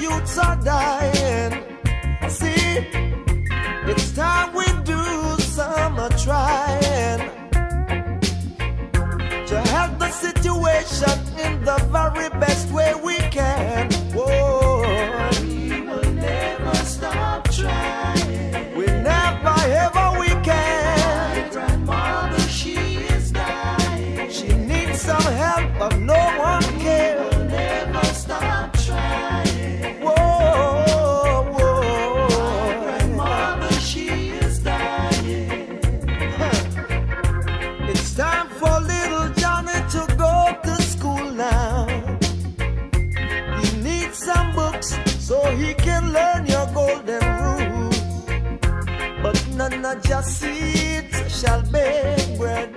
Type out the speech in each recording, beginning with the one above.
youths are dying. See, it's time we do some trying to help the situation in the very best way we can. Whoa. We will never stop trying. We never ever we can. My grandmother, she is dying. She needs some help, but no one cares. We will never stop trying. Whoa, whoa. My grandmother, she is dying. It's time for little Johnny to go to school now. He needs some books so he can learn your golden rules. But none of your seeds shall bake bread.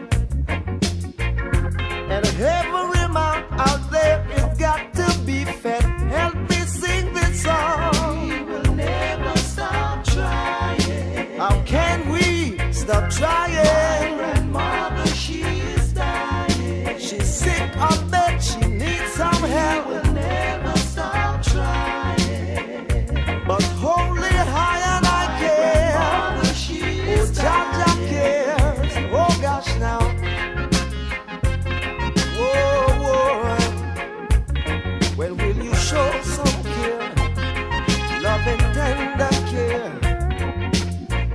And every mouth out there is got to be fed. Help me sing this song. We will never stop trying. How can we stop trying? My grandmother, she is dying. She's sick of bed, she needs some help. We will never stop trying. But holy high and I care. My grandmother, she is dying. Cares. Oh gosh now. Whoa, whoa. Well, will you show some care? Love and tender care.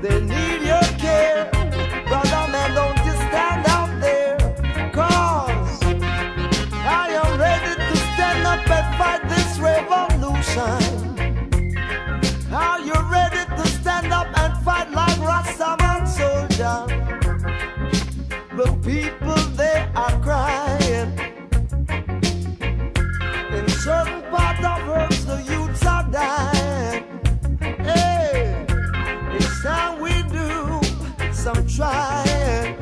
They need your care. Brother man, don't just stand out there. Cause I am ready to stand up and fight this revolution. Are you ready to stand up and fight like Rasta man soldier? The people, they are crying. In certain part of earth, the youths are dying. Hey, it's time we do some trying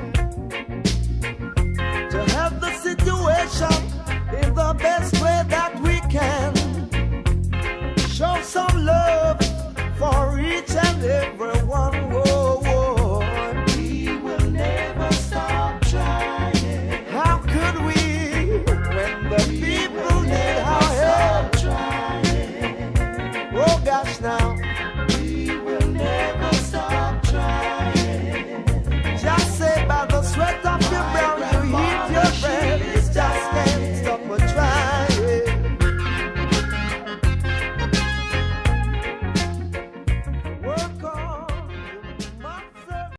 to help the situation in the best way that